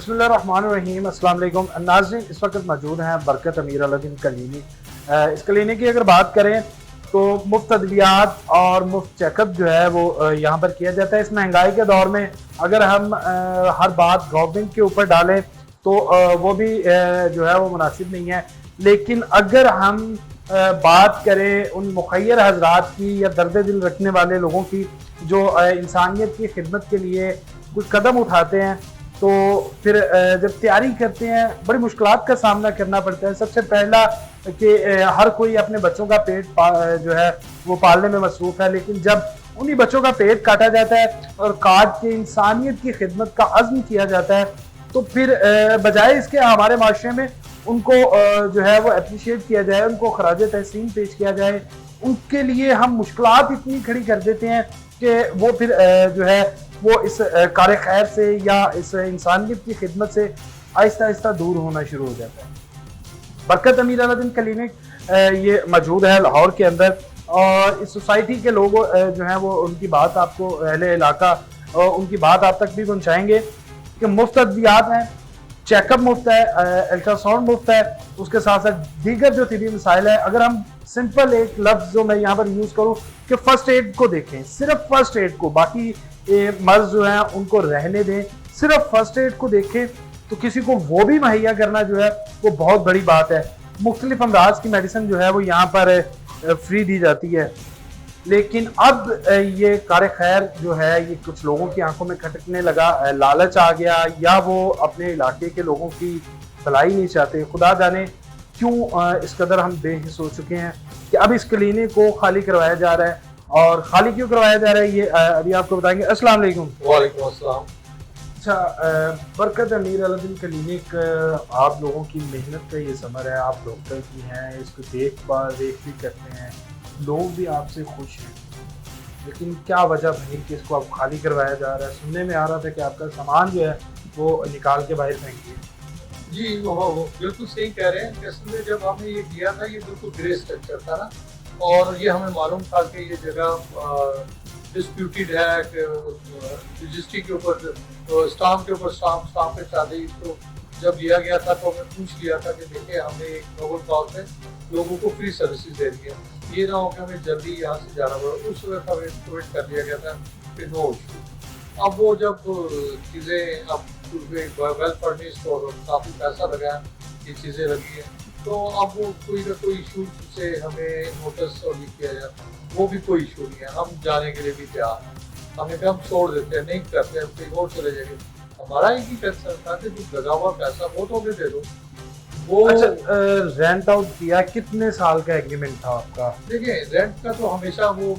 बिस्मिल्लाहिर्रहमानिर्रहीम अस्सलाम वालेकुम नाज़रीन। इस वक्त मौजूद हैं बरकत अमीर अलाउद्दीन क्लिनिक। इस क्लिनिक की अगर बात करें तो मुफ्त अद्वियात और मुफ्त चेकअप जो है वो यहाँ पर किया जाता है। इस महंगाई के दौर में अगर हम हर बात गवर्नमेंट के ऊपर डालें तो वो भी जो है वो मुनासिब नहीं है। लेकिन अगर हम बात करें उन मुखय्यर हजरात की या दर्द दिल रखने वाले लोगों की जो इंसानियत की खिदमत के लिए कुछ कदम उठाते हैं, तो फिर जब तैयारी करते हैं बड़ी मुश्किलात का सामना करना पड़ता है। सबसे पहला कि हर कोई अपने बच्चों का पेट जो है वो पालने में मसरूफ़ है, लेकिन जब उन्हीं बच्चों का पेट काटा जाता है और काट के इंसानियत की खिदमत का अज़्म किया जाता है, तो फिर बजाय इसके हमारे माशरे में उनको जो है वो अप्रिशिएट किया जाए, उनको खराज तहसीन पेश किया जाए। उनके लिए हम मुश्किलात इतनी खड़ी कर देते हैं कि वो फिर जो है वो इस कार खैर से या इस इंसानियत की खिदमत से आहिस्ता आहिस्ता दूर होना शुरू हो जाता है। बरकत अमीर अलाउद्दीन क्लिनिक ये मौजूद है लाहौर के अंदर, और इस सोसाइटी के लोग जो हैं वो उनकी बात आपको अहले इलाका उनकी बात आप तक भी पहुँचाएंगे कि मुफ्त अद्वियात हैं, चेकअप मुफ्त है, अल्ट्रासाउंड मुफ्त है, उसके साथ साथ दीगर जो तिबी मसाइल है। अगर हम सिंपल एक लफ्ज़ जो मैं यहाँ पर यूज़ करूँ कि फ़र्स्ट एड को देखें, सिर्फ फ़र्स्ट एड को, बाकी मर्ज जो हैं उनको रहने दें, सिर्फ फर्स्ट एड को देखें तो किसी को वो भी मुहैया करना जो है वो बहुत बड़ी बात है। मुख्तलिफ अमराज की मेडिसिन जो है वो यहाँ पर फ्री दी जाती है। लेकिन अब ये कार खैर जो है ये कुछ लोगों की आंखों में खटकने लगा, लालच आ गया, या वो अपने इलाके के लोगों की भलाई नहीं चाहते। खुदा जाने क्यों इस कदर हम बेहिस हो चुके हैं कि अब इस क्लिनिक को खाली करवाया जा रहा है। और खाली क्यों करवाया जा रहा है ये अभी आपको बताएंगे। अस्सलाम वालेकुम। वालेकुम अस्सलाम। अच्छा, बरकत अमीर अलाउद्दीन क्लिनिक आप लोगों की मेहनत का ये समर है, आप डॉक्टर की हैं, इसको देख भी करते हैं, लोग भी आपसे खुश हैं, लेकिन क्या वजह बनी कि इसको अब खाली करवाया जा रहा है? सुनने में आ रहा था कि आपका सामान जो है वो निकाल के बाहर फेंक दिया। जी वो बिल्कुल सही कह रहे हैं। असल में जब हमने ये किया था ये बिल्कुल ग्रे स्ट्रक्चर था ना, और ये हमें मालूम था कि ये जगह डिस्प्यूटेड है कि रजिस्ट्री के ऊपर स्टाम्प के ऊपर स्टाम्प पे चाहते। तो जब लिया गया था तो हमें पूछ लिया था कि देखिए हमने एक नोबल कॉज में लोगों को फ्री सर्विसेज दे दी है, ये ना हो कि हमें जल्दी यहाँ से जाना पड़ा। उस वक्त हमें प्रोवाइड कर दिया गया था कि नो इशू। अब वो जब चीज़ें अब वेल फर्निश्ड और काफ़ी पैसा लगा ये चीज़ें लगी है, तो अब वो कोई ना कोई इशू से हमें नोटिस और लिख किया जाता, वो भी कोई इशू नहीं है। हम जाने के लिए भी तैयार हैं। हमें हम छोड़ देते हैं, नहीं करते हैं, कहीं और चले जाएंगे। हमारा एक ही कंसर्न था कि जो लगा हुआ पैसा वो तो हमें दे दो। वो अच्छा, रेंट आउट किया, कितने साल का एग्रीमेंट था आपका? देखिए रेंट का तो हमेशा वो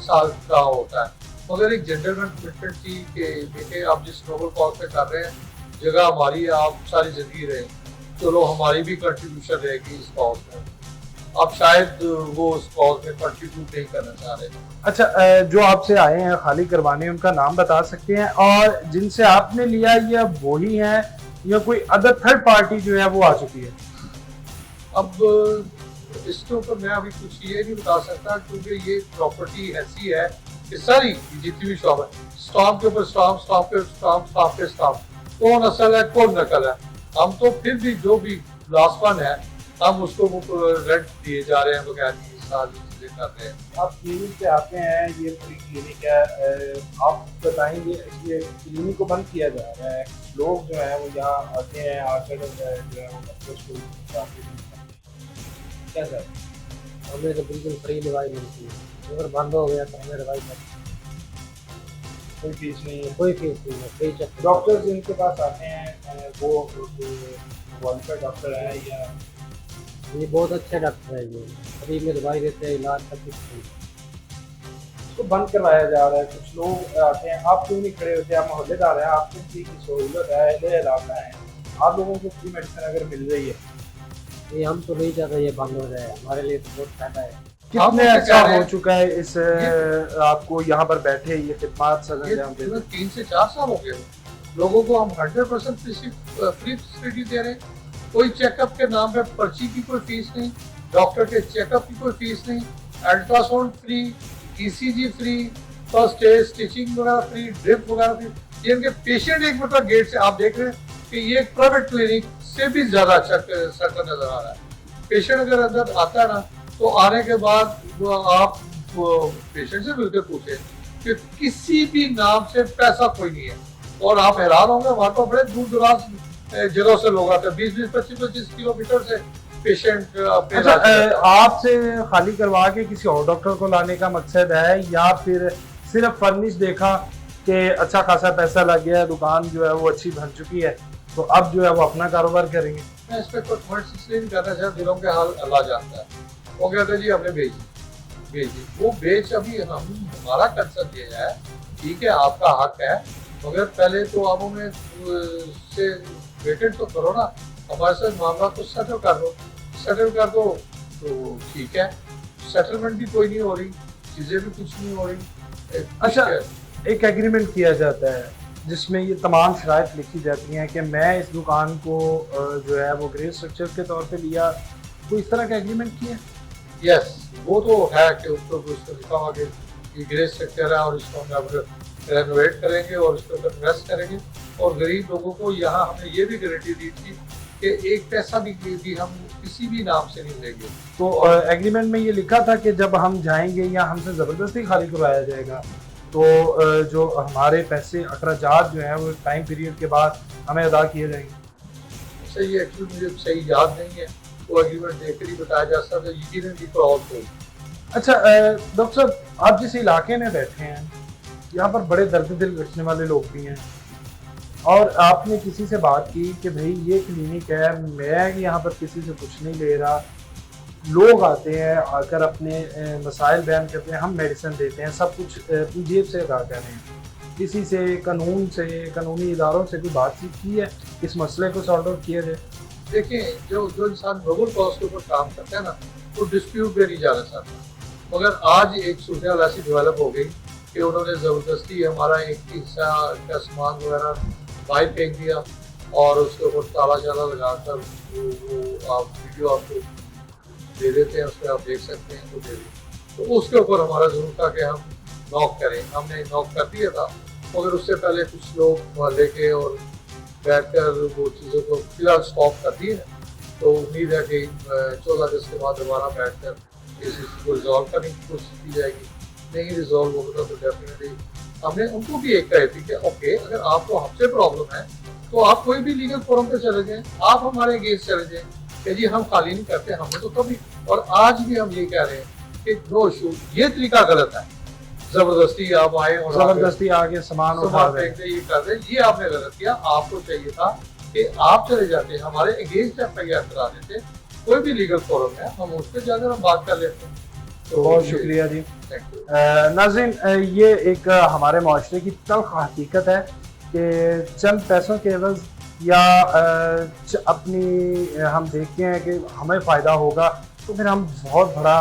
साल का होता है, मगर एक जेंटलमैन कमिटमेंट थी कि देखिए आप जिस नोबल कॉज पे कर रहे हैं, जगह हमारी है, आप सारी जिंदगी रहे, चलो हमारी भी कंट्रीब्यूशन रहेगी इस कॉज में। अब शायद वो उस कॉज में कंट्रीब्यूट नहीं करना चाह रहे। अच्छा, जो आपसे आए हैं खाली करवाने, उनका नाम बता सकते हैं? और जिनसे आपने लिया ये वही है या कोई अदर थर्ड पार्टी जो है वो आ चुकी है? अब इसके ऊपर मैं अभी कुछ ये नहीं बता सकता, क्योंकि ये प्रॉपर्टी ऐसी है कि सारी जितनी भी शॉप है, स्टॉप के ऊपर स्टॉप, स्टॉप पे स्टॉप, स्टॉप पे स्टॉप, कौन असल है कौन नकल है। हम तो फिर भी जो भी लास्ट वन है हम उसको रेंट दिए जा रहे हैं बगैर सारी चीजें कर रहे हैं। आप क्लिनिक पे आते हैं, ये फ्री क्लिनिक है, आप बताएंगे ये क्लिनिक को बंद किया जा रहा है, लोग जो है वो यहाँ आते हैं, आकर जो है वो क्या सर? हमें तो बिल्कुल फ्री दवाई मिलती है, अगर बंद हो गया तो हमें दवाई कोई फीस नहीं है? कोई फीस नहीं है, फ्री चेक। डॉक्टर जिनके पास आते हैं वो क्वालिफाइड डॉक्टर है या? ये बहुत अच्छे डॉक्टर है, ये फ्री में दवाई देते हैं, इलाज सब कुछ फ्री। इसको बंद करवाया जा रहा है। कुछ लोग आते हैं, आप क्यों नहीं खड़े होते? आप मोहल्लेदार हैं, आपको फ्री की सहूलत है, ये इलाका है, आप लोगों को फ्री मेडिसिन अगर मिल रही है, ये हम तो नहीं चाहते ये बंद हो जाए, हमारे लिए तो बहुत फायदा है। कितने अच्छा हो चुका है इस आपको यहाँ पर बैठे ये खिदमत सर? 3 से 4 साल हो गए लोगों को हम 100% फ्री फैसिलिटी दे रहे हैं। कोई चेकअप के नाम पे पर्ची की कोई फीस नहीं, डॉक्टर के चेकअप की कोई फीस नहीं, ultrasound free, ECG free, first aid stitching वगैरह फ्री, ड्रिप वगैरह फ्री। ये इनके पेशेंट एक मतलब गेट से आप देख रहे हैं कि ये एक प्राइवेट क्लिनिक से भी ज्यादा अच्छा सेटअप नजर आ रहा है। पेशेंट अगर अंदर आता है ना, तो आने के बाद आप पेशेंट से मिलकर पूछे कि किसी भी नाम से पैसा कोई नहीं है, और आप हैरान होंगे, वहां पर बड़े दूर दराज जगहों से लोग आते हैं, 20-20, 25-25 किलोमीटर से पेशेंट अपने अच्छा, आपसे खाली करवा के किसी और डॉक्टर को लाने का मकसद है, या फिर सिर्फ फर्निश देखा कि अच्छा खासा पैसा लग गया, दुकान जो है वो अच्छी बन चुकी है, तो अब जो है वो अपना कारोबार करेंगे? मैं इस पर कोई कमेंट्स इसलिए नहीं करना चाहता, दिलों के हाल अल्लाह जानता है। वो कहते हैं जी हमने भेजी वो बेच, अभी हमारा कंसर्न ये है, ठीक है आपका हक है, मगर पहले तो आप हमें से वेटेड तो करो ना, हमारे साथ मामला तो सेटल कर दो तो ठीक है। सेटलमेंट भी कोई नहीं हो रही, चीजें भी कुछ नहीं हो रही। अच्छा, एक एग्रीमेंट किया जाता है जिसमें ये तमाम शराइत लिखी जाती हैं कि मैं इस दुकान को जो है वो ग्रे स्ट्रक्चर के तौर पे लिया, कोई इस तरह का एग्रीमेंट किया? यस, वो तो है कि ऊपर उसको लिखा हुआ कि ये ग्रे स्ट्रक्चर है और इसको हम अब रेनोवेट करेंगे और इसके ऊपर इन्वेस्ट करेंगे, और गरीब लोगों को यहाँ हमने ये भी गारंटी दी थी कि एक पैसा भी हम किसी भी नाम से नहीं लेंगे। तो एग्रीमेंट में ये लिखा था कि जब हम जाएंगे या हमसे ज़बरदस्ती खाली करवाया जाएगा तो जो हमारे पैसे अखराजात जो हैं वो टाइम पीरियड के बाद हमें अदा किए जाएंगे। सही, एक्चुअली मुझे सही याद नहीं है, वो एग्रीमेंट देख कर ही बताया जा सकता है, यकीनन फॉर ऑल। अच्छा डॉक्टर साहब, आप जिस इलाके में बैठे हैं यहाँ पर बड़े दर्द दिल रखने वाले लोग भी हैं, और आपने किसी से बात की कि भाई ये क्लिनिक है, मैं यहाँ पर किसी से कुछ नहीं ले रहा, लोग आते हैं आकर अपने मसाइल बयान करते हैं, हम मेडिसिन देते हैं, सब कुछ अपनी जेब से अदा कर रहे हैं, किसी से कानूनी इदारों से कोई बातचीत की है इस मसले को सॉल्व आउट किया जाए? देखिए, जो इंसान नोबल कॉज के ऊपर काम करता है ना, वो डिस्प्यूट में नहीं जाना चाहता, मगर आज एक सूरत ऐसी डेवलप हो गई कि उन्होंने ज़बरदस्ती हमारा एक हिस्सा का सामान वगैरह बाहर फेंक दिया, और उसके ऊपर ताला शाला लगाकर वो आप वीडियो आपको दे देते हैं, उसमें आप देख सकते हैं, तो दे दें। तो उसके ऊपर हमारा जरूर था कि हम नॉक करें, हमने नॉक कर दिया था, मगर उससे पहले कुछ लोग मोहल्ले के और बैठकर वो चीज़ों को फिलहाल स्टॉप कर दिए। तो उम्मीद है कि 14 अगस्त के बाद दोबारा बैठकर इस इशू को रिजॉल्व करने की कोशिश की जाएगी। नहीं रिजॉल्व होगा तो डेफिनेटली हमने उनको भी एक कही थी कि ओके, अगर आपको हमसे प्रॉब्लम है तो आप कोई भी लीगल फोरम पे चले जाएं, आप हमारे अगेंस्ट चले जाएं कि जी हम खाली नहीं करते, हमने तो कभी, और आज भी हम ये कह रहे हैं कि नो इशू, ये तरीका गलत है, जबरदस्ती आप आए और जबरदस्ती आगे सामान उठा ये कर रहे, ये आपने गलत किया। आपको चाहिए था कि आप चले जाते, हमारे अगेंस्ट एफआईआर करा देते, कोई भी लीगल फोरम है, हम उस पर जाकर हम बात कर लेते हैं। तो बहुत शुक्रिया जी। नाज़रीन, ये एक हमारे माशरे की तल्ख हकीकत है कि चंद पैसों के एवज या अपनी हम देखते हैं कि हमें फ़ायदा होगा तो फिर हम बहुत बड़ा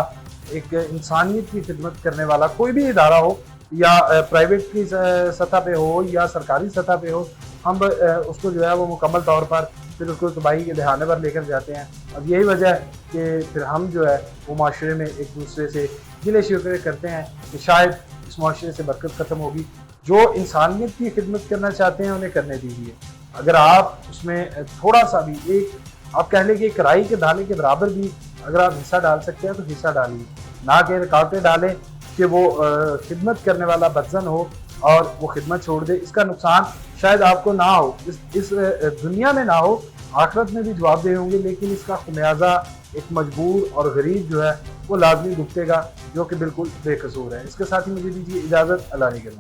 एक इंसानियत की खिदमत करने वाला कोई भी इदारा हो, या प्राइवेट की सतह पे हो या सरकारी सतह पे हो, हम उसको जो है वो मुकम्मल तौर पर फिर उसको तबाही के दहाने पर लेकर जाते हैं। अब यही वजह है कि फिर हम जो है वो माशरे में एक दूसरे से गिले शिकवे करते हैं कि शायद इस माशरे से बरकत ख़त्म होगी। जो इंसानियत की खिदमत करना चाहते हैं उन्हें करने दीजिए। अगर आप उसमें थोड़ा सा भी, एक आप कह लें कि एक राई के दाने के बराबर भी अगर आप हिस्सा डाल सकते हैं तो हिस्सा डालिए, ना कि रुकावटें डालें कि वो खिदमत करने वाला बदजन हो और वो खिदमत छोड़ दे। इसका नुकसान शायद आपको ना हो, इस दुनिया में ना हो, आखिरत में भी जवाबदेह होंगे, लेकिन इसका खमियाजा एक मजबूर और गरीब जो है वो लाजमी भुगतेगा, जो कि बिल्कुल बेकसूर है। इसके साथ ही मुझे दीजिए इजाज़त। अल्लाह ने